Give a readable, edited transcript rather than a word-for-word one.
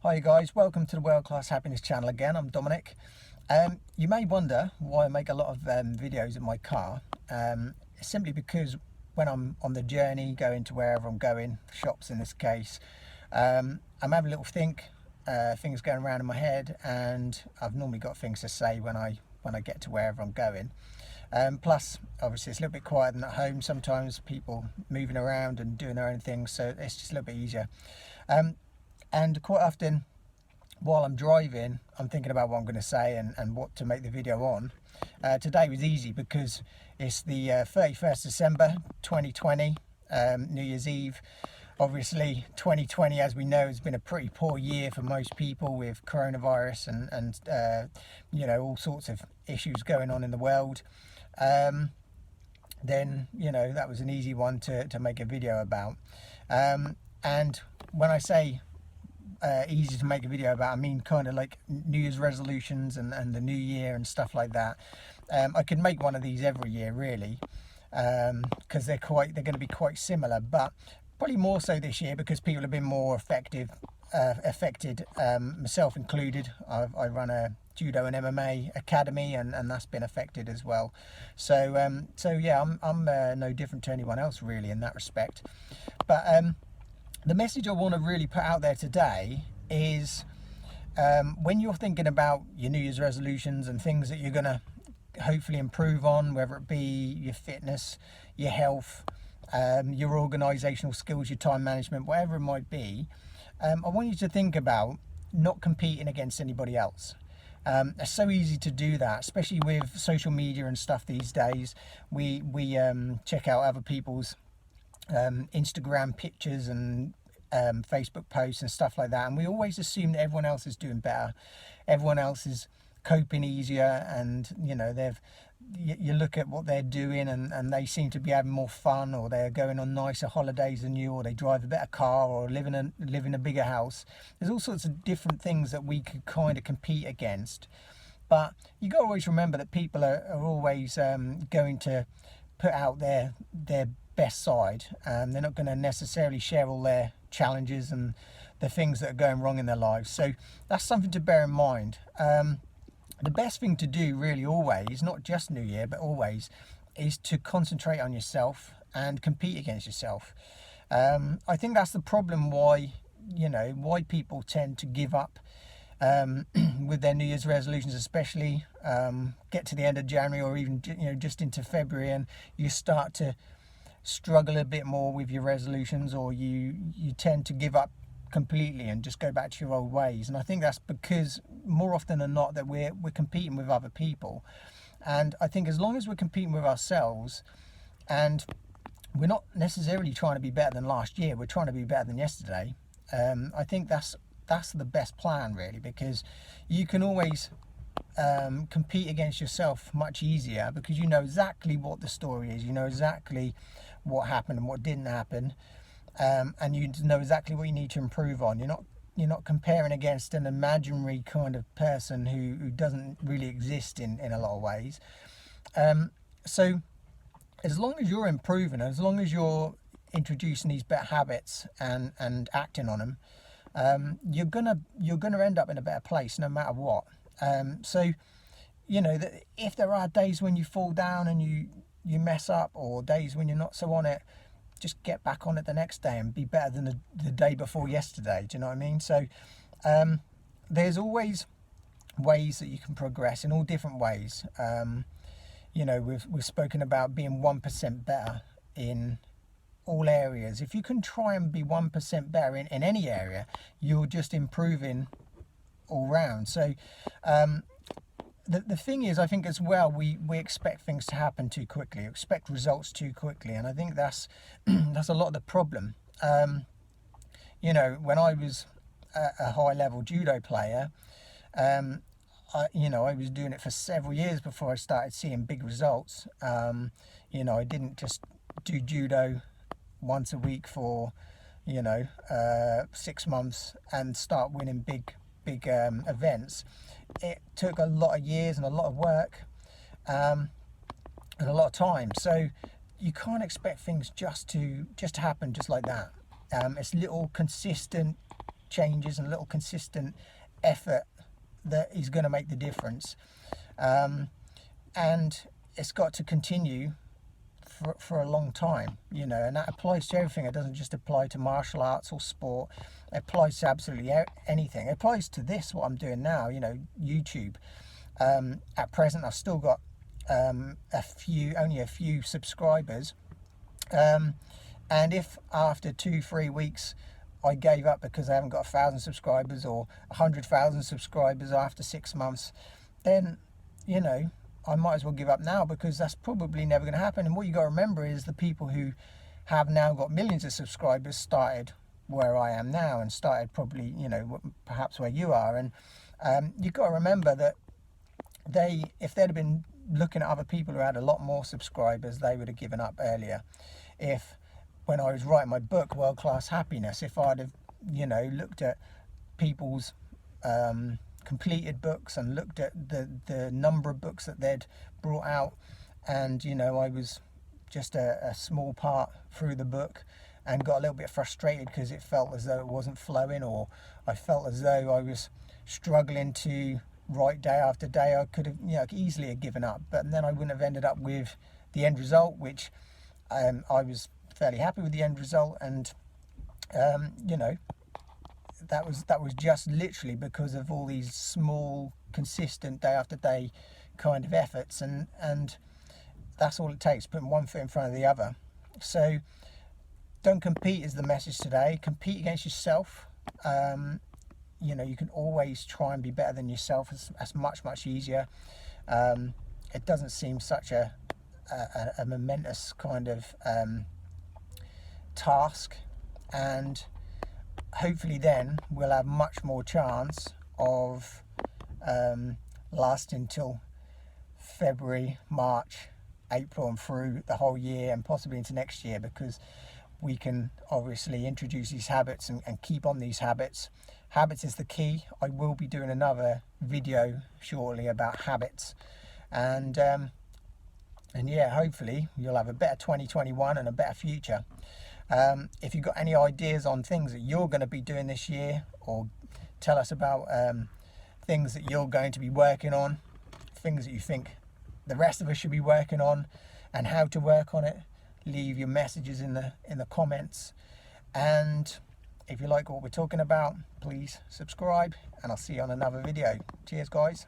Hi guys, welcome to the World Class Happiness channel again. I'm Dominic. You may wonder why I make a lot of videos in my car. Simply because when I'm on the journey, going to wherever I'm going, shops in this case, I'm having a little think, things going around in my head, and I've normally got things to say when I get to wherever I'm going. Plus, obviously, it's a little bit quieter than at home. Sometimes people moving around and doing their own things, so it's just a little bit easier. And quite often, while I'm driving, I'm thinking about what I'm going to say and what to make the video on. Today was easy because it's the 31st December 2020, New Year's Eve. Obviously, 2020, as we know, has been a pretty poor year for most people with coronavirus and you know, all sorts of issues going on in the world. Then, you know, that was an easy one to make a video about. And when I say easy to make a video about, I mean kind of like New Year's resolutions and the new year and stuff like that. I could make one of these every year really, because they're going to be quite similar, but probably more so this year because people have been more affected, myself included. I run a judo and MMA academy, and that's been affected as well. So yeah, I'm no different to anyone else really in that respect. But the message I want to really put out there today is when you're thinking about your New Year's resolutions and things that you're going to hopefully improve on, whether it be your fitness, your health, your organisational skills, your time management, whatever it might be, I want you to think about not competing against anybody else. It's so easy to do that, especially with social media and stuff these days. We check out other people's Instagram pictures and Facebook posts and stuff like that, and we always assume that everyone else is doing better, everyone else is coping easier, and you know, you look at what they're doing and they seem to be having more fun, or they're going on nicer holidays than you, or they drive a better car, or live in a bigger house. There's all sorts of different things that we could kind of compete against, but you got to always remember that people are always going to put out their best side. They're not going to necessarily share all their challenges and the things that are going wrong in their lives, so that's something to bear in mind. The best thing to do really always, not just New Year but always, is to concentrate on yourself and compete against yourself. I think that's the problem why people tend to give up with their New Year's resolutions, especially get to the end of January or even just into February, and you start to struggle a bit more with your resolutions, or you tend to give up completely and just go back to your old ways. And I think that's because more often than not that we're competing with other people. And I think as long as we're competing with ourselves, and we're not necessarily trying to be better than last year, we're trying to be better than yesterday, I think that's the best plan really, because you can always compete against yourself much easier, because you know exactly what the story is, you know exactly what happened and what didn't happen, and you know exactly what you need to improve on. You're not comparing against an imaginary kind of person who doesn't really exist in a lot of ways. So as long as you're improving, as long as you're introducing these better habits and acting on them, you're gonna end up in a better place no matter what. So you know that if there are days when you fall down and you mess up, or days when you're not so on it, just get back on it the next day and be better than the day before yesterday. Do you know what I mean? So there's always ways that you can progress in all different ways. We've spoken about being 1% better in all areas. If you can try and be 1% better in any area, you're just improving all round. So the thing is, I think as well, we expect things to happen too quickly, expect results too quickly, and I think that's that's a lot of the problem. When I was a high level judo player, I was doing it for several years before I started seeing big results. I didn't just do judo once a week for 6 months and start winning big events. It took a lot of years and a lot of work and a lot of time. So you can't expect things just to happen just like that. It's little consistent changes and little consistent effort that is going to make the difference. And it's got to continue for a long time, you know, and that applies to everything. It doesn't just apply to martial arts or sport. It applies to absolutely anything. It applies to this, what I'm doing now, you know, YouTube. At present, I've still got only a few subscribers. And if after 2-3 weeks I gave up because I haven't got 1,000 subscribers or 100,000 subscribers after 6 months, then, you know, I might as well give up now, because that's probably never going to happen. And what you got to remember is the people who have now got millions of subscribers started where I am now, and started probably, you know, perhaps where you are. And you've got to remember that if they'd have been looking at other people who had a lot more subscribers, they would have given up earlier. If, when I was writing my book, World Class Happiness, if I'd have, you know, looked at people's completed books and looked at the number of books that they'd brought out, and, you know, I was just a small part through the book and got a little bit frustrated because it felt as though it wasn't flowing, or I felt as though I was struggling to write day after day, I could have, you know, easily have given up. But then I wouldn't have ended up with the end result, which I was fairly happy with the end result. And you know, that was just literally because of all these small, consistent, day after day kind of efforts, and that's all it takes, putting one foot in front of the other. So don't compete is the message today. Compete against yourself. You know, you can always try and be better than yourself. That's much easier. It doesn't seem such a momentous kind of task, and hopefully then we'll have much more chance of lasting till February, March, April, and through the whole year, and possibly into next year, because we can obviously introduce these habits and keep on these habits. Habits is the key. I will be doing another video shortly about habits, and yeah, hopefully you'll have a better 2021 and a better future. If you've got any ideas on things that you're going to be doing this year, or tell us about things that you're going to be working on, things that you think the rest of us should be working on, and how to work on it, leave your messages in the comments. And if you like what we're talking about, please subscribe, and I'll see you on another video. Cheers, guys.